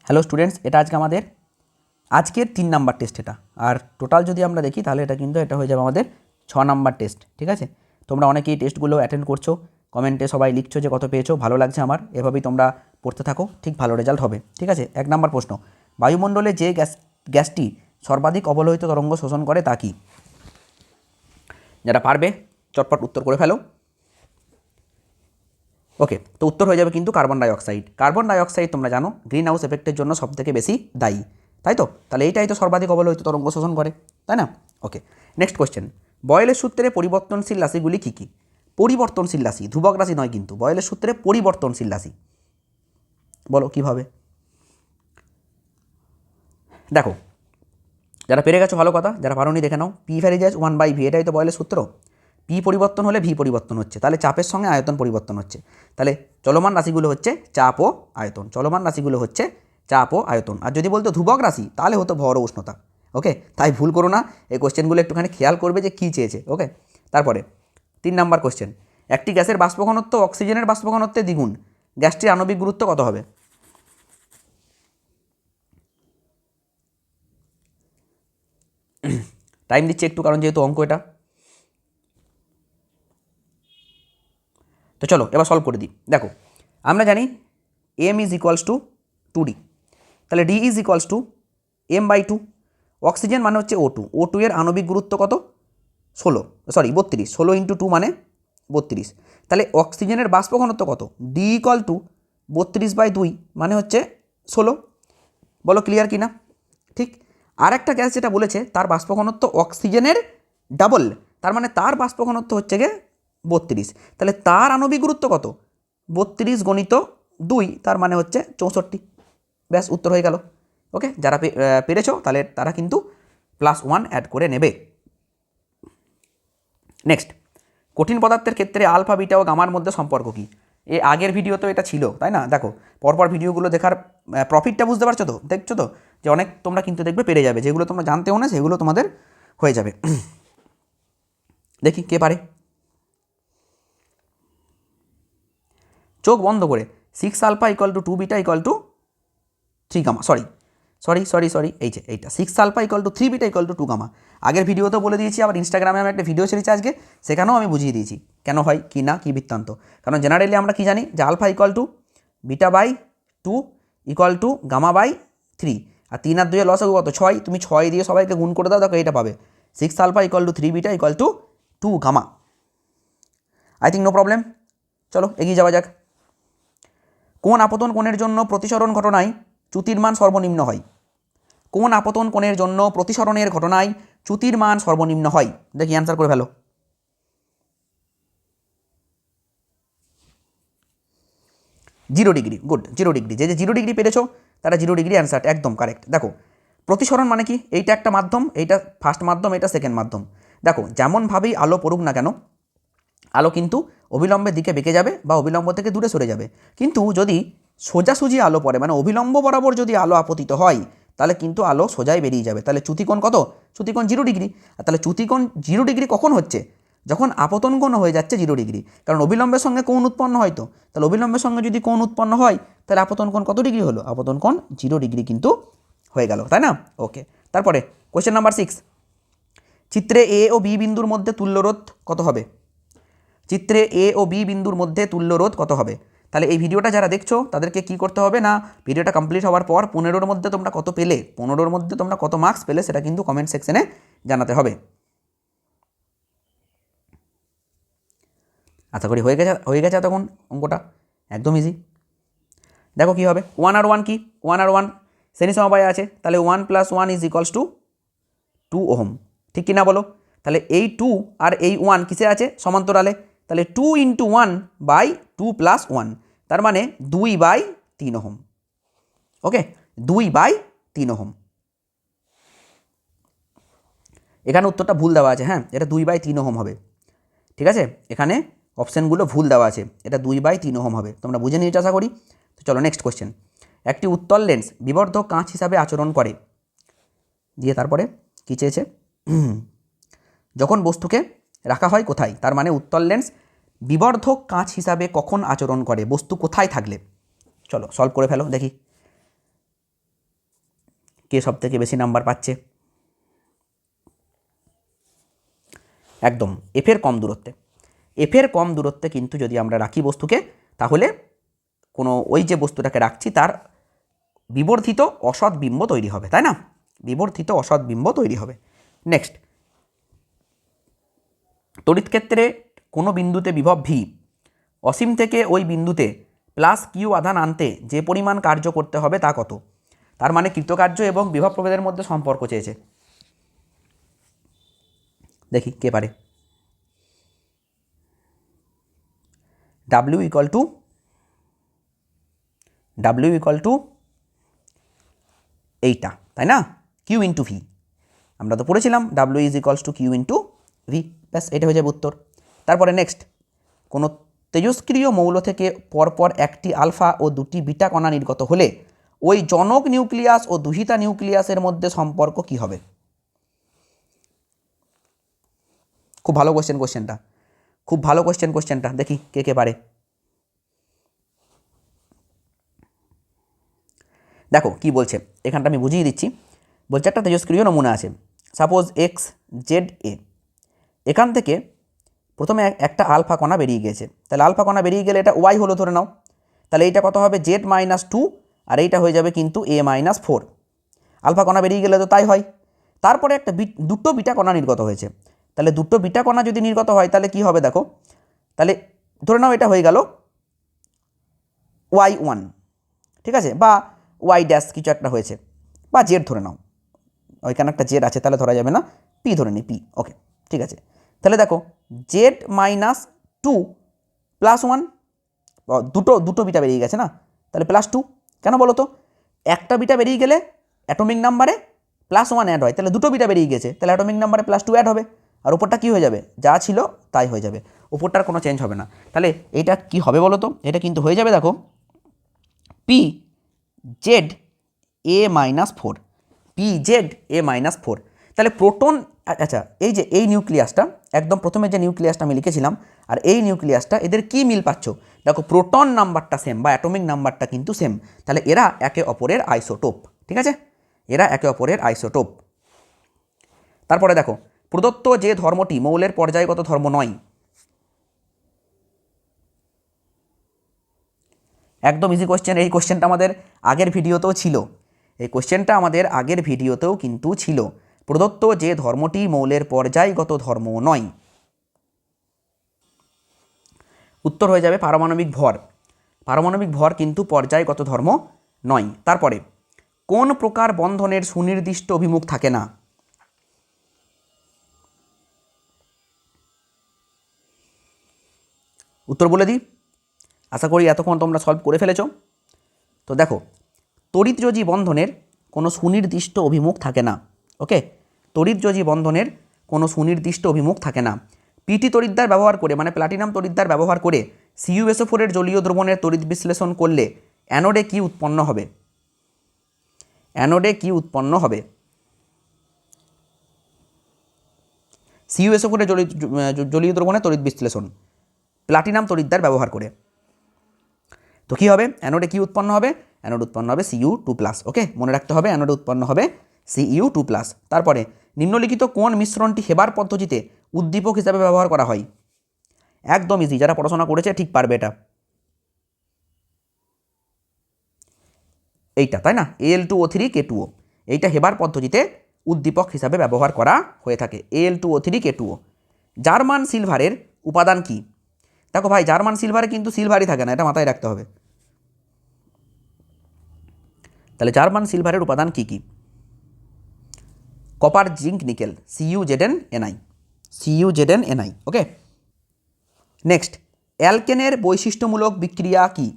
Hello students, এটা আজকে আমাদের আজকের 3 নাম্বার টেস্ট। এটা আর টোটাল যদি আমরা দেখি তাহলে এটা হয়ে যাবে আমাদের 6 নাম্বার টেস্ট। ঠিক আছে, তোমরা অনেকেই টেস্টগুলো অ্যাটেন্ড করছো, কমেন্টে সবাই লিখছো যে কত পেয়েছো, ভালো লাগছে আমার। এভাবেই তোমরা পড়তে থাকো, ঠিক ভালো রেজাল্ট হবে। ঠিক আছে, 1 নাম্বার প্রশ্ন, বায়ুমণ্ডলে যে গ্যাসটি সর্বাধিক অবলোহিত তরঙ্গ শোষণ করে তা কি? যারা পারবে চটপট উত্তর করে ফেলো। ওকে, তো উত্তর হয়ে যাবে কিন্তু কার্বন ডাইঅক্সাইড। কার্বন ডাইঅক্সাইড তোমরা জানো গ্রিন হাউস এফেক্টের জন্য সবথেকে বেশি দায়ী, তাই তো? তাহলে এইটাই তো সর্বাধিক অবলোহিত তরঙ্গ শোষণ করে, তাই না? ওকে, নেক্সট কোয়েশ্চেন, বয়েলের সূত্রে পরিবর্তনশীল রাশিগুলি কী কী? পরিবর্তনশীল রাশি, ধ্রুবক রাশি নয় কিন্তু, বয়েলের সূত্রে পরিবর্তনশীল রাশি। বলো কীভাবে? দেখো, যারা পেরে গেছো ভালো কথা, যারা পারোনি দেখে নাও। পি ভ্যারিজাস 1/v, এটাই তো বয়েলের সূত্র। পি পরিবর্তন হলে ভি পরিবর্তন হচ্ছে, তাহলে চাপের সঙ্গে আয়তন পরিবর্তন হচ্ছে। তাহলে চলমান রাশিগুলো হচ্ছে চাপ ও আয়তন, চলমান রাশিগুলো হচ্ছে চাপ ও আয়তন। আর যদি বলতো ধ্রুবক রাশি তাহলে হতো ভর ও উষ্ণতা। ওকে, তাই ভুল করো না, এই কোশ্চেনগুলো একটুখানি খেয়াল করবে যে কী চেয়েছে। ওকে, তারপরে 3 নাম্বার কোশ্চেন, একটি গ্যাসের বাষ্প ঘনত্ব অক্সিজেনের বাষ্প ঘনত্বের দ্বিগুণ, গ্যাসটির আণবিক গুরুত্ব কত হবে? টাইম দিচ্ছে একটু, কারণ যেহেতু অঙ্ক এটা। তো চলো এবার সলভ করে দিই। দেখো, আমরা জানি m is equals two 2d, তাহলে d is equals two m/2। Oxygen মানে হচ্ছে O2, O2 এর আণবিক গুরুত্ব কত? 32, 16 ইন্টু 2 মানে 32। তাহলে অক্সিজেনের বাষ্প ঘনত্ব কত? d ইকুয়াল টু 32/2 মানে হচ্ছে 16। বলো ক্লিয়ার কি না? ঠিক। আর একটা গ্যাস যেটা বলেছে তার বাষ্প ঘনত্ব অক্সিজেনের ডাবল, তার মানে তার বাষ্প ঘনত্ব হচ্ছে গিয়ে 32, তাহলে তার আণবিক গুরুত্ব কত? 32 গণিত 2, তার মানে হচ্ছে 64। ব্যাস, উত্তর হয়ে গেল। ওকে, যারা পেরেছো তাহলে তারা কিন্তু +1 অ্যাড করে নেবে। নেক্সট, কঠিন পদার্থের ক্ষেত্রে আলফা বিটা ও গামার মধ্যে সম্পর্ক কী? আগের ভিডিও তো এটা ছিল, তাই না? দেখো, পরপর ভিডিওগুলো দেখার প্রফিটটা বুঝতে পারছো তো? দেখছো তো যে অনেক তোমরা কিন্তু দেখবে পেরে যাবে, যেগুলো তোমরা জানতেও না সেগুলো তোমাদের হয়ে যাবে। দেখি কে পারে। চোখ বন্ধ করে 6 alpha equal to 2 beta equal to 3 gamma, sorry এই যে এইটা 6 alpha equal to 3 beta equal to 2 gamma. আগের ভিডিওতেও বলে দিয়েছি, আবার ইনস্টাগ্রামে আমি একটা ভিডিও ছেড়েছি আজকে, সেখানেও আমি বুঝিয়ে দিয়েছি কেন হয় কি না, কি বৃত্তান্ত। কারণ জেনারেলি আমরা কি জানি যে alpha equal to beta equal to gamma, আর 3 আর 2 এর লসাগু কত? 6। তুমি 6 দিয়ে সবাইকে গুণ করে দাও, দেখো এটা পাবে 6 alpha equal to 3 beta equal to 2 gamma. I think no problem. চলো এগিয়ে যাওয়া যাক। কোন আপতন কোণের জন্য প্রতিসরণ ঘটনায় চ্যুতির মান সর্বনিম্ন হয়? কোন আপতন কোণের জন্য প্রতিসরণের ঘটনায় চ্যুতির মান সর্বনিম্ন হয়? দেখি অ্যান্সার করে ফেলো। Zero degree, good, 0 degree. যে 0 ডিগ্রি পেরেছো তারা 0 ডিগ্রি অ্যান্সার, একদম কারেক্ট। দেখো, প্রতিসরণ মানে কি? এইটা একটা মাধ্যম, এইটা ফার্স্ট মাধ্যম, এটা সেকেন্ড মাধ্যম। দেখো, যেমনভাবেই আলো পড়ুক না কেন, আলো কিন্তু অবিলম্বের দিকে বেঁকে যাবে বা অবিলম্ব থেকে দূরে সরে যাবে। কিন্তু যদি সোজাসুজি আলো পড়ে, মানে অবিলম্ব বরাবর যদি আলো আপতিত হয়, তাহলে কিন্তু আলো সোজাই বেরিয়ে যাবে। তাহলে চ্যুতিকোণ কত? চ্যুতিকোণ 0 ডিগ্রি। আর তাহলে চ্যুতিকোণ 0 ডিগ্রি কখন হচ্ছে? যখন আপতন কোণ হয়ে যাচ্ছে 0 ডিগ্রি। কারণ অবিলম্বের সঙ্গে কোণ উৎপন্ন হয়, তো তাহলে অবিলম্বের সঙ্গে যদি কোণ উৎপন্ন হয়, তাহলে আপতন কোণ কত ডিগ্রি হলো? আপতন কোণ 0 ডিগ্রি কিন্তু হয়ে গেল, তাই না? ওকে, তারপরে কোয়েশ্চেন নাম্বার 6, চিত্রে এ ও বি বিন্দুর মধ্যে তুল্যরোধ কত হবে? চিত্রে এ ও বি বিন্দুর মধ্যে তুল্য রোধ কত হবে? তাহলে এই ভিডিওটা যারা দেখছো তাদেরকে কি করতে হবে না, ভিডিওটা কমপ্লিট হওয়ার পর 15-র মধ্যে তোমরা কত পেলে, 15-র মধ্যে তোমরা কত মার্কস পেলে, সেটা কিন্তু কমেন্ট সেকশনে জানাতে হবে। আশা করি হয়ে গেছে তখন অঙ্কটা একদম ইজি। দেখো কী হবে, 1 আর 1 কি? 1 আর 1 শ্রেণী সমবায় আছে, তাহলে 1 + 1 ইজ ইকুয়ালস টু 2 ওহম, ঠিক কি না বলো? তাহলে এই 2 আর এই 1 কিসে আছে? সমান্তরালে। তাহলে 2 × 1/2 + 1, তার মানে 2/3 ওহম। ওকে, 2/3 ওহম। এখানে উত্তরটা ভুল দেওয়া আছে, হ্যাঁ, এটা 2/3 ওহম হবে। ঠিক আছে, এখানে অপশানগুলো ভুল দেওয়া আছে, এটা 2/3 ওহম হবে। তোমরা বুঝে নিয়েছো আশা করি। তো চলো নেক্সট কোয়েশ্চেন, একটি উত্তল লেন্স বিবর্ধক কাঁচ হিসাবে আচরণ করে, দিয়ে তারপরে কী চেয়েছে? যখন বস্তুকে রাখা হয় কোথায়? তার মানে উত্তল লেন্স বিবর্ধক কাঁচ হিসাবে কখন আচরণ করে? বস্তু কোথায় থাকলে? চলো সলভ করে ফেলো দেখি। কে সবথেকে বেশি নাম্বার পাচ্ছে, একদম এফের কম দূরত্বে। এফের কম দূরত্বে কিন্তু যদি আমরা রাখি বস্তুকে, তাহলে কোনো ওই যে বস্তুটাকে রাখছি তার বিবর্ধিত অসৎ বিম্ব তৈরি হবে, তাই না? বিবর্ধিত অসৎ বিম্ব তৈরি হবে। নেক্সট, তড়িৎ ক্ষেত্রে কোনো বিন্দুতে বিভব ভি অসীম থেকে ওই বিন্দুতে প্লাস কিউ আধান আনতে যে পরিমাণ কার্য করতে হবে তা কত? তার মানে কৃতকার্য এবং বিভব প্রভেদের মধ্যে সম্পর্ক চেয়েছে। দেখি কে পারে। ডাব্লিউ ইকুয়াল টু এইটা, তাই না? কিউ ইন্টু ভি, আমরা তো পড়েছিলাম W is equals to Q into V, ব্যাস এটা হয়ে যাবে উত্তর। তারপরে নেক্সট, কোনো তেজস্ক্রিয় মৌল থেকে পরপর একটি আলফা ও দুটি বিটা কণা নির্গত হলে ওই জনক নিউক্লিয়াস ও দুহিতা নিউক্লিয়াসের মধ্যে সম্পর্ক কি হবে? খুব ভালো কোশ্চেনটা, খুব ভালো কোশ্চেনটা, দেখি কে কে পারে। দেখো কি বলছে, এখানটা আমি বুঝিয়ে দিচ্ছি। বলছে একটা তেজস্ক্রিয় নমুনা আছে, সাপোজ এক্স জেড এ। এখান থেকে প্রথমে একটা আলফা কণা বেরিয়ে গিয়েছে, তাহলে আলফা কণা বেরিয়ে গেলে এটা ওয়াই হলো ধরে নাও, তাহলে এইটা কত হবে জেড মাইনাস 2, আর এইটা হয়ে যাবে কিন্তু এ মাইনাস 4। আলফা কণা বেরিয়ে গেলে তো তাই হয়। তারপরে একটা দুটো বিটা কণা নির্গত হয়েছে, তাহলে দুটো বিটা কণা যদি নির্গত হয় তাহলে কি হবে দেখো, তাহলে ধরে নাও এটা হয়ে গেল y1, ঠিক আছে, বা ওয়াই ড্যাশ কিছু একটা হয়েছে, বা জেড ধরে নাও, ওইখানে একটা জেড আছে তাহলে ধরা যাবে না, পি ধরে নিই, পি, ওকে ঠিক আছে। তাহলে দেখো জেড মাইনাস 2 প্লাস 1, দুটো বিটা বেরিয়ে গেছে না, তাহলে প্লাস 2। কেন বলো তো, একটা বিটা বেরিয়ে গেলে অ্যাটমিক নাম্বারে +1 অ্যাড হয়, তাহলে দুটো বিটা বেরিয়ে গেছে, তাহলে অ্যাটমিক নাম্বারে +2 অ্যাড হবে, আর উপরটা কী হয়ে যাবে, যা ছিল তাই হয়ে যাবে, উপরটার কোনো চেঞ্জ হবে না। তাহলে এইটা কি হবে বলো তো, এটা কিন্তু হয়ে যাবে দেখো পি জেড এ মাইনাস 4, পি জেড এ মাইনাস 4। তাহলে প্রোটন, আচ্ছা এই যে এই নিউক্লিয়াসটা, একদম প্রথমে যে নিউক্লিয়াসটা আমি লিখেছিলাম আর এই নিউক্লিয়াসটা, এদের কি মিল পাচ্ছ, দেখো প্রোটন নাম্বারটা সেম বা অ্যাটমিক নাম্বারটা কিন্তু সেম, তাহলে এরা একে অপরের আইসোটোপ, ঠিক আছে, এরা একে অপরের আইসোটোপ। তারপরে দেখো, প্রদত্ত যে ধর্মটি মৌলের পর্যায়গত ধর্ম নয়, একদম ইজি কোশ্চেন। এই কোশ্চেনটা আমাদের আগের ভিডিওতেও ছিল, এই কোশ্চেনটা আমাদের আগের ভিডিওতেও কিন্তু ছিল। প্রদত্ত যে ধর্মটি মৌলের পর্যায়গত ধর্ম নয়, উত্তর হয়ে যাবে পারমাণবিক ভর। পারমাণবিক ভর কিন্তু পর্যায়গত ধর্ম নয়। তারপরে কোন প্রকার বন্ধনের সুনির্দিষ্ট অভিমুখ থাকে না, উত্তর বলে দিই, আশা করি এতক্ষণ তোমরা সলভ করে ফেলেছো। তো দেখো, তড়িৎযোজী বন্ধনের কোনো সুনির্দিষ্ট অভিমুখ থাকে না, ওকে, তড়িৎযোজী বন্ধনের কোনো সুনির্দিষ্ট অভিমুখ থাকে না। পিটি তড়িৎদ্বার ব্যবহার করে, মানে প্লাটিনাম তড়িৎদ্বার ব্যবহার করে CuSO4 এর জলীয় দ্রবণের তড়িৎ বিশ্লেষণ করলে অ্যানোডে কি উৎপন্ন হবে, অ্যানোডে কি উৎপন্ন হবে? CuSO4 এর জলীয় দ্রবণের তড়িৎ বিশ্লেষণ প্লাটিনাম তড়িৎদ্বার ব্যবহার করে, তো কী হবে, অ্যানোডে কি উৎপন্ন হবে, অ্যানোড উৎপন্ন হবে Cu2+, ওকে, মনে রাখতে হবে অ্যানোডে উৎপন্ন হবে Cu2+। তারপরে নিম্নলিখিত কোন মিশ্রণটি হেবার পদ্ধতিতে উদ্দীপক হিসাবে ব্যবহার করা হয়? একদম ইজি, যারা পড়াশোনা করেছে ঠিক পারবে এটা, এইটা তাই না, Al2O3K2O, এইটা হেবার পদ্ধতিতে উদ্দীপক হিসাবে ব্যবহার করা হয়ে থাকে, Al2O3K2O। জার্মান সিলভারের উপাদান কি? দেখো ভাই, জার্মান সিলভারে কিন্তু সিলভারই থাকে না, এটা মাথায় রাখতে হবে। তাহলে জার্মান সিলভারের উপাদান কি কি? Copper zinc nickel, CuZnNi, CuZnNi, ওকে। নেক্সট, অ্যালকেনের বৈশিষ্ট্যমূলক বিক্রিয়া কি?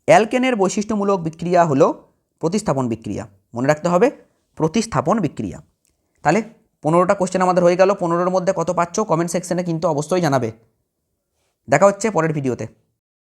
অ্যালকেনের বৈশিষ্ট্যমূলক বিক্রিয়া হলো প্রতিস্থাপন বিক্রিয়া, মনে রাখতে হবে প্রতিস্থাপন বিক্রিয়া। তাহলে 15টা কোশ্চেন আমাদের হয়ে গেল, 15-এর মধ্যে কত পাচ্ছ কমেন্ট সেকশনে কিন্তু অবশ্যই জানাবে। দেখা হচ্ছে পরের ভিডিওতে।